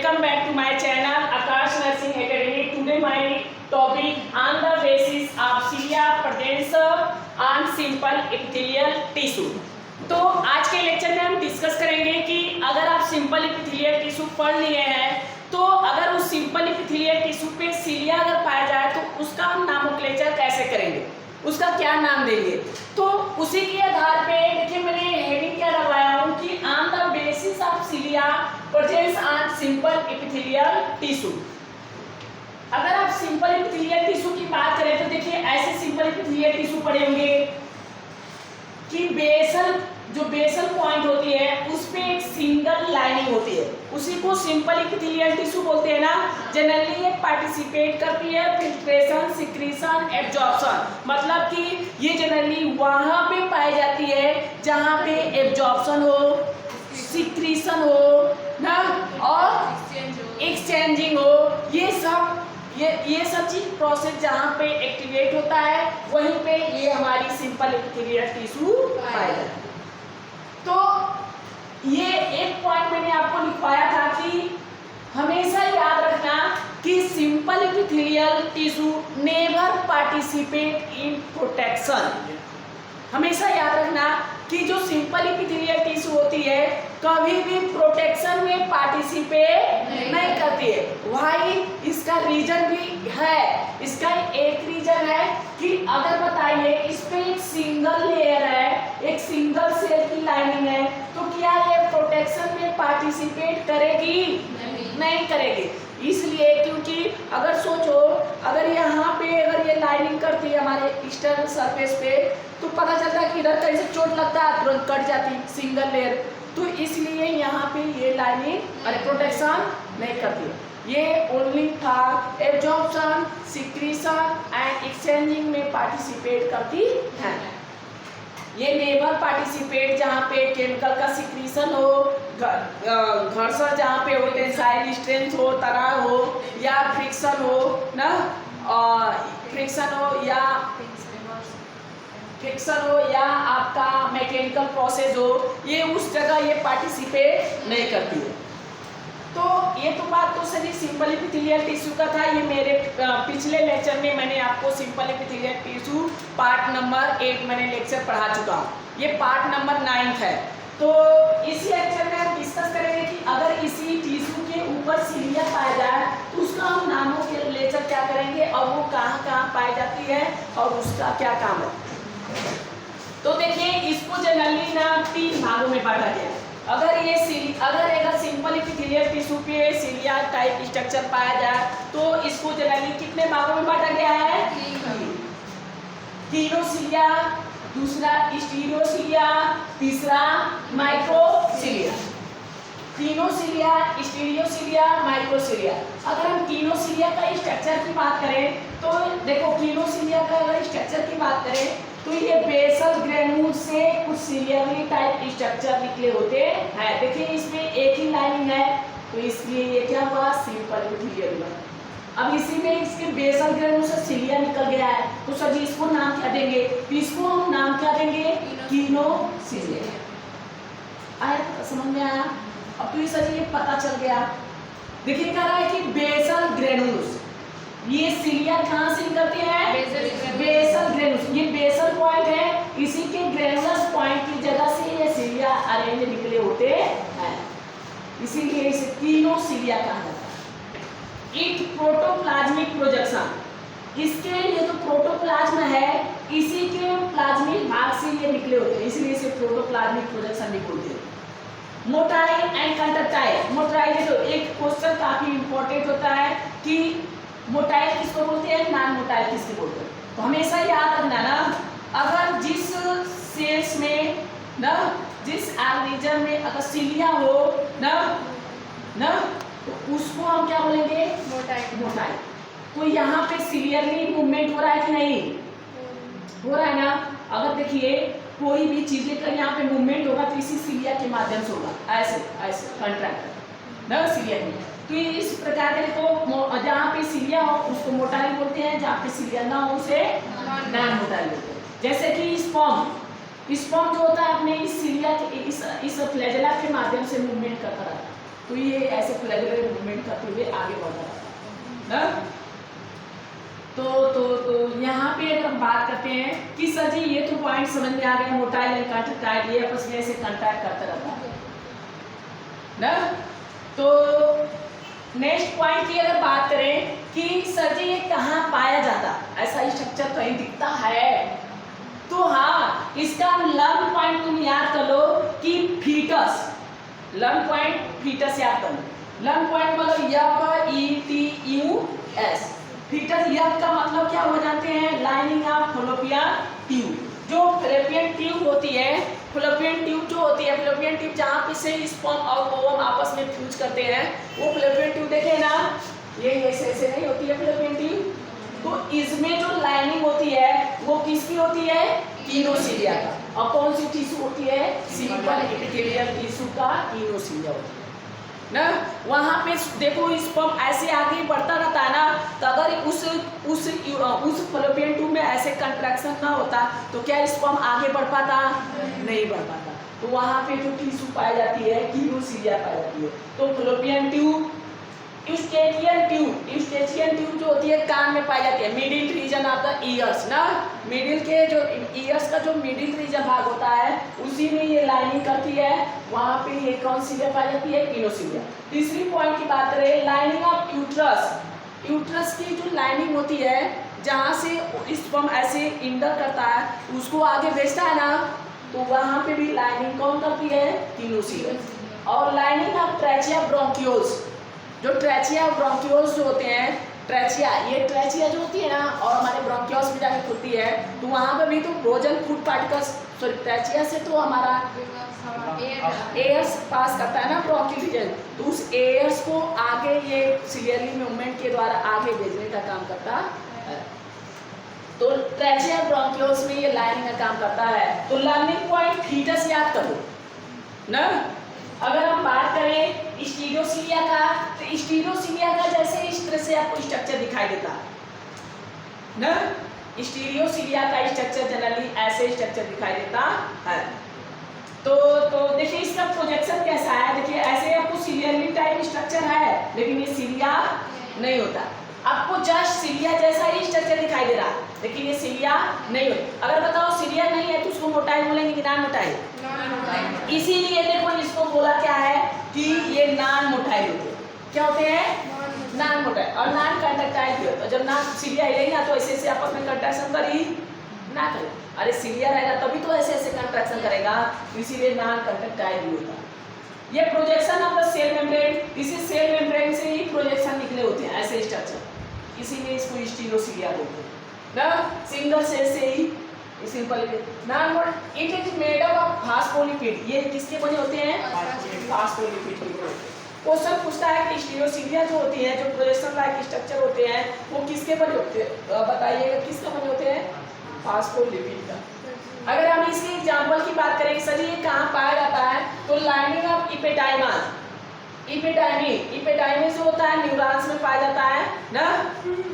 welcome back to my channel Akash Nursing Academy. Today my topic on the basis of cilia presents on simple epithelial tissue. तो आज के lecture में हम discuss करेंगे कि अगर आप सिंपल एपिथेलियल टिश्यू पढ़ लिए हैं तो अगर उस सिंपल एपिथेलियल टिश्यू पे सीलिया अगर पाया जाए तो उसका हम नोमेनक्लेचर कैसे करेंगे, उसका क्या नाम देंगे। तो उसी के आधार पे देखिए मैंने हेडिंग क्या लगाया हूँ कि on the basis of सीलिया presence on simple epithelial tissue. अगर आप सिंपल एपिथेलियल टिश्यू की बात करें तो देखिए ऐसे सिंपल एपिथेलियल टिश्यू पढ़े होंगे कि बेसल पॉइंट होती है उस पे एक सिंगल लाइनिंग होती है, उसी को सिंपल एपिथेलियल टिश्यू बोलते हैं ना। जनरली ये पार्टिसिपेट करती है फिल्ट्रेशन, सिक्रीशन, एब्जॉर्प्शन, मतलब कि ये जनरली वहां पे पाई जाती है जहां पे एब्जॉर्प्शन हो, सिक्रीशन हो ना और एक्सचेंजिंग हो। ये सब चीज प्रोसेस जहाँ पे एक्टिवेट होता है वहीं पे ये हमारी सिंपल एपिथेलियल टिश्यू पाया जाता है। तो ये एक पॉइंट मैंने आपको लिखवाया था कि हमेशा याद रखना कि simple epithelial tissue never participate in protection. हमेशा याद रखना कि जो सिंपल एपिथेलियल टिश्यू होती है कभी भी प्रोटेक्शन में पार्टिसिपेट नहीं करती है। भाई इसका रीजन भी है, इसका एक रीजन है कि अगर बताइए इस पे एक सिंगल लेयर है, एक सिंगल सेल की लाइनिंग है, तो क्या ये प्रोटेक्शन में पार्टिसिपेट करेगी? नहीं करेगी। इसलिए क्योंकि अगर सोचो अगर यहाँ पे अगर ये लाइनिंग करती है हमारे एक्सटर्नल सरफेस पे तो पता चलता है कि इधर कहीं से चोट लगता है तुरंत कट जाती सिंगल लेयर। तो इसलिए यहाँ पे ये लाइनिंग अरे प्रोटेक्शन नहीं करती, ये only for absorption, secretion and exchanging में पार्टिसिपेट करती है। ये नेवर पार्टिसिपेट जहाँ पे केमिकल का सिक्रीशन हो, घर्षण जहाँ पे हो, टेंसाइल स्ट्रेंथ हो, तनाव हो या फ्रिक्शन हो ना, फ्रिक्शन हो या आपका मैकेनिकल प्रोसेस हो, ये उस जगह ये पार्टिसिपेट नहीं करती है। तो ये तो बात तो सही सिंपल एपिथेलियल टिश्यू का था। ये मेरे पिछले लेक्चर में मैंने आपको simple epithelial tissue part number 8 मैंने लेक्चर पढ़ा चुका हूँ, ये पार्ट नंबर 9 है। तो इस लेक्चर में हम डिस्कस करेंगे कि अगर इसी टिश्यू के ऊपर सीलिया पाया जाए तो उसका हम नामों के लेक्चर क्या करेंगे और वो कहाँ कहाँ पाई जाती है और उसका क्या काम है। तो देखिए इसको जनरली ना 3 भागों में बांटा गया है। अगर सिंपल एपिथेलियल टिश्यू पे सीलिया टाइप स्ट्रक्चर पाया जाए तो इसको जनरली कितने भागों में बांटा गया है? 3 सीलिया, दूसरा स्टीरियोसीलिया, तीसरा माइक्रोसीलिया। 3 सीलिया, स्टीरियोसीलिया, माइक्रोसीलिया। अगर हम 3 सीलिया का स्ट्रक्चर की बात करें तो देखो 3 सीलिया का अगर स्ट्रक्चर की बात करें तो ये बेसल ग्रेन्यूल से कुछ सीलियरी टाइप स्ट्रक्चर निकले होते हैं। देखिए इसमें एक ही लाइनिंग है तो इसलिए ये क्या हुआ? सिंपल एपिथेलियल हुआ। अब इसी में इसके बेसल ग्रेन्यूल से सीलिया निकल गया है तो सर जी इसको नाम क्या देंगे? तो इसको हम नाम क्या देंगे? कीनोसीलिया। आया समझ में आया? अब तो सर जी ये पता चल गया। देखिए कह रहा है कि बेसल ग्रेन्यूल्स, ये सीलिया कहाँ से निकलती है? Basal granules. ये बेसल पॉइंट है, इसी के ग्रेनुलस पॉइंट की जगह से ये सीलिया अरेंज निकले होते हैं, इसीलिए इसे कीनोसीलिया कहा जाता है। इट प्रोटोप्लाज्मिक प्रोजेक्शन, इसके ये जो प्रोटोप्लाज्म है इसी के प्लाज्मिक भाग से ये निकले होते हैं, इसलिए इसे प्रोटोप्लाज्मिक प्रोजेक्शन भी बोलते हैं। Motile and कंडक्टाइल। मोटाइल तो एक क्वेश्चन काफी इंपॉर्टेंट होता है कि मोटाइल किसको बोलते हैं, नॉन मोटाइल किसको बोलते हैं। तो हमेशा याद रखना ना, अगर जिस सेल्स में ना जिस ऑर्गेनिज्म में अगर सीलिया हो ना तो उसको हम क्या बोलेंगे? मोटाइल। तो यहाँ पे सीलियरली मूवमेंट हो रहा है कि नहीं हो रहा है ना। अगर देखिए कोई भी चीजें का यहाँ पे मूवमेंट होगा तो इसी सीलिया के माध्यम से होगा, ऐसे कंट्रैक्ट ना सीलिया में। तो इस प्रकार के को जहाँ पे सीलिया हो उसको मोटाइल बोलते हैं, जहाँ पे सीलिया ना हो उसे नॉन मोटाइल बोलते हैं। जैसे कि स्पर्म जो होता है अपने इस सीलिया के इस फ्लैजेला के माध्यम से मूवमेंट करता रहता है। तो ये ऐसे फ्लैगुलर मूवमेंट करते हुए आगे बढ़ता रहता है ना। तो यहाँ पे अगर हम बात करते हैं कि सर जी ये तो पॉइंट समझ में आ गया, मोटाइल एंड कंट्रैक्टाइल ये आपस में ऐसे कंटैक्ट करता रहता है ना। तो नेक्स्ट पॉइंट की अगर बात करें कि सर जी ये कहाँ पाया जाता, ऐसा स्ट्रक्चर कहीं दिखता है, तो हाँ इसका लर्न पॉइंट तुम याद कर लो कि फीटस, लर्न पॉइंट फीटस याद कर लो। लर्न पॉइंट मतलब FETUS, फीटस यफ का मतलब क्या हो जाते हैं, लाइनिंग ऑफ फलोपियन ट्यूब। जो फलोपियन ट्यूब होती है, फलोपियन ट्यूब जो होती है, फलोपियन ट्यूब जहाँ पे से स्पर्म और ओवम आपस में फ्यूज करते हैं, वो फलोपियन ट्यूब देखे ना, ये ऐसे नहीं होती है फलोपियन ट्यूब। तो इसमें जो लाइनिंग होती है वो किसकी होती है, कीनोसिलिया का। और कौन सी टिश्यू होती है, सिंपल एपिथेलियल टिश्यू का कीनोसिलिया होती है ना। वहाँ पे देखो स्पर्म ऐसे आगे बढ़ता रहता है ना, तो अगर उस फलोपियन ट्यूब में ऐसे कंट्रैक्शन ना होता तो क्या स्पर्म आगे बढ़ पाता, नहीं बढ़ पाता। तो वहाँ पे जो टिश्यू पाई जाती है कीनोसिलिया पाई जाती है। तो फलोपियन ट्यूब, यूस्टेचियन ट्यूब जो होती है कान में पाई जाती है, middle region of the ears ना, मिडिल के जो ईयर्स का जो मिडिल रीजन भाग होता है उसी में ये लाइनिंग करती है, वहां पे ये कौन सिलिया पाई जाती है, कीनोसिलिया। तीसरी पॉइंट की बात करें, लाइनिंग ऑफ यूट्रस, यूट्रस की जो लाइनिंग होती है जहाँ से स्पर्म ऐसे इंटर करता है उसको आगे भेजता है ना, तो वहां पे भी लाइनिंग कौन करती है, कीनोसिलिया। और लाइनिंग ऑफ ट्रैचिया ब्रोंकियोल्स, जो ट्रैचिया ब्रोंकियोल्स जो होते हैं, ट्रैचिया, ये ट्रैचिया जो होती है ना और हमारे ब्रोंकियोल्स में जाके खुलती है, तो वहाँ पे भी तो भोजन फूड पार्टिकल्स, सॉरी ट्रैचिया से तो हमारा एयर्स पास करता है ना ब्रोंकियल रीजन, तो उस एयर्स को आगे ये सीरियली मूवमेंट के द्वारा आगे भेजने का काम करता है। तो ट्रैचिया ब्रोंकियोल्स में ये लाइनिंग का काम करता है। तो लर्निंग पॉइंट फीटस याद करो ना। अगर हम बात करें स्टीरियोसिलिया का, तो स्टीरियोसिलिया का जैसे इस तरह से आपको स्ट्रक्चर दिखाई देता है ना, स्टीरियोसिलिया का स्ट्रक्चर जनरली ऐसे स्ट्रक्चर दिखाई देता है। तो देखिए इसका प्रोजेक्शन कैसा है, देखिए ऐसे आपको सीरियली टाइप स्ट्रक्चर है लेकिन ये सिलिया नहीं होता, आपको जस्ट सिलिया जैसा ही स्ट्रक्चर दिखाई दे रहा है लेकिन ये सिलिया नहीं होता। अगर बताओ सिलिया नहीं है तो उसको मोटाई बोलेंगे कि नॉन मोटाई, इसीलिए देखो इसको बोला क्या है कि ये नॉन मोटाइल होते हैं। क्या होते हैं, नॉन मोटाइल। और नॉन कंडक्टाइल भी होता है, जब ना सिलिया हिलेगी ना तो ऐसे ऐसे आपस में कंट्रैक्शन करी ना करे, अरे सिलिया रहेगा तभी तो ऐसे ऐसे कंट्रैक्शन करेगा, इसीलिए नॉन कंडक्टाइल भी होता है। ये projection of the cell membrane, इसी सेल मेम्ब्रेन से ही प्रोजेक्शन निकले होते हैं ऐसे स्ट्रक्चर, इसीलिए इसको स्टीरियोसिलिया बोलते हैं ना। सिंगल सेल से ही simple non, it is made up of phospholipid, ये किसके बने होते हैं, फास्फोलिपिड के बने होते हैं। क्वेश्चन पूछता है कि स्टीरियोसिलिया जो होती है, जो प्रोजेक्शन लाइक स्ट्रक्चर होते हैं वो किसके बने होते हैं, बताइएगा किसके बने होते हैं, फास्फोलिपिड का। अगर हम इसके एग्जांपल की बात करें सर ये कहाँ पाया जाता है, तो लाइनिंग ऑफ इपिडाइमस, इपिडाइमिस जो होता है न्यूरॉन्स में पाया जाता है ना,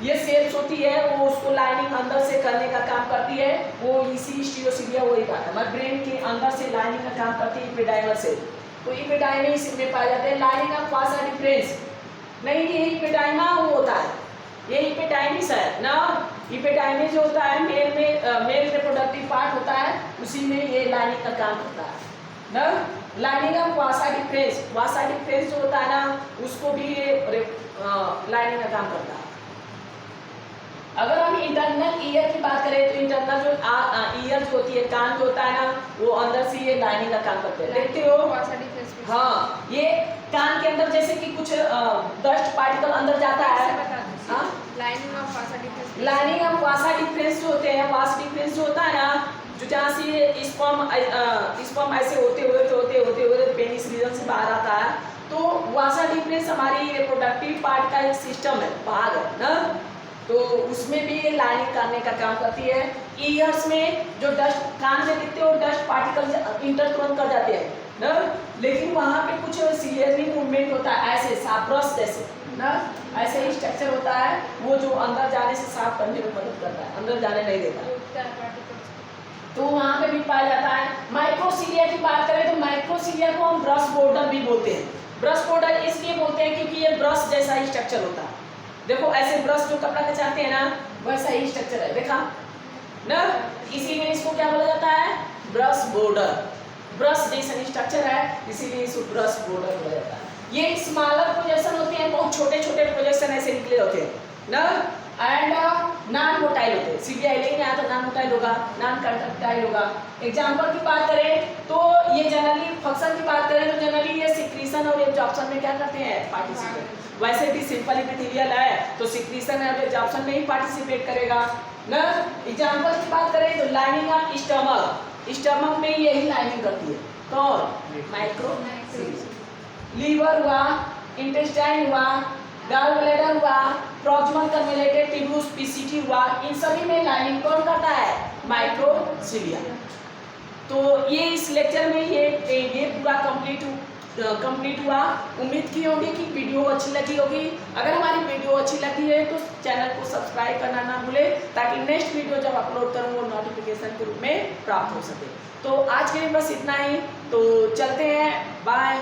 ये सेल्स होती है वो उसको लाइनिंग अंदर से करने का काम करती है, वो इसी स्टीरियोसिलिया वही बात है, हमारे ब्रेन के अंदर से लाइनिंग का काम करती है इपिडाइमस से। तो इपिडाइमिस में पाए जाते हैं। लाइनिंग ऑफ वासा डिफरेंस, नहीं ये इपिडाइमा वो होता है, ये इपिडाइमिस है ना, इपिडाइमिस जो होता है मेल में मेल रिप्रोडक्टिव पार्ट होता है, उसी में ये लाइनिंग का काम करता है ना। Lining of Vasa difference, Vasa difference जो होता है ना उसको भी ये लाइनिंग का काम करता है। अगर हम इंटरनल ईयर की बात करें तो इंटरनल जो ईयर जो होती है, कान जो होता है ना, वो अंदर से ये लाइनिंग का काम करते हैं, देखते हो। हाँ, ये कान के अंदर जैसे कि कुछ डस्ट पार्टिकल अंदर जाता है, लाइनिंग ऑफ वासा डिफरेंस जो होते हैं, वासा डिफरेंस जो होता है ना, जो जहाँ से स्पर्म ऐसे होते हुए पेनिस रीजन से बाहर आता है, तो वासा डिफरेंस हमारी रिप्रोडक्टिव पार्ट का एक सिस्टम है, भाग है ना, तो उसमें भी ये लाइनिंग करने का काम करती है। ईयर्स में जो डस्ट कान में दिखते हो डस्ट पार्टिकल इंटर तुरंत कर जाते हैं ना, लेकिन वहाँ पे कुछ सीरियसली मूवमेंट होता है ऐसे साब्रस जैसे ना, ऐसे ही स्ट्रक्चर होता है वो जो अंदर जाने से साफ करने में मदद करता है, अंदर जाने नहीं देता, तो वहाँ पे भी पाया जाता है। माइक्रोसीलिया की बात करें तो माइक्रोसीलिया को हम ब्रश बॉर्डर भी बोलते हैं ब्रश बॉर्डर इसलिए बोलते हैं क्योंकि ये ब्रश जैसा ही स्ट्रक्चर होता है। देखो ऐसे ब्रश जो कपड़ा कचाते हैं ना, वैसा ही स्ट्रक्चर है, देखा ना, इसीलिए इसको क्या बोला जाता है, ब्रश बॉर्डर। ब्रश जैसा स्ट्रक्चर है इसीलिए इसको ब्रश बॉर्डर बोला जाता है। ये स्मॉलर प्रोजेक्शन होते हैं, बहुत छोटे छोटे प्रोजेक्शन ऐसे निकले होते हैं ना, एंड नॉन मोटाइल होते हैं। सीबीआई लेंगे यहाँ तो नॉन मोटाइल होगा, नॉन कंडक्टाइल होगा। एग्जाम्पल की बात करें तो ये जनरली फंक्शन की बात करें तो जनरली ये सिक्रीशन और एब्जॉर्प्शन में क्या करते हैं, पार्टिसिपेट। वैसे भी सिंपल एपिथेलियल है तो सिक्रीशन और एब्जॉर्प्शन में ही पार्टिसिपेट करेगा ना। एग्जाम्पल की बात करें तो लाइनिंग ऑफ स्टमक, स्टमक में यही लाइनिंग करती है, कौन, माइक्रोसिलिया। लीवर हुआ, इंटेस्टाइन हुआ, गॉल ब्लैडर हुआ, प्रॉक्सिमल कन्वोल्यूटेड ट्यूब्यूल्स पीसीटी हुआ, इन सभी में लाइनिंग कौन करता है, माइक्रोसिलिया। तो ये इस लेक्चर में ये पूरा कंप्लीट हुआ। उम्मीद की होगी कि वीडियो अच्छी लगी होगी। अगर हमारी वीडियो अच्छी लगी है तो चैनल को सब्सक्राइब करना ना भूले, ताकि नेक्स्ट वीडियो जब अपलोड करूँ वो नोटिफिकेशन के रूप में प्राप्त हो सके। तो आज के लिए बस इतना ही, तो चलते हैं, बाय।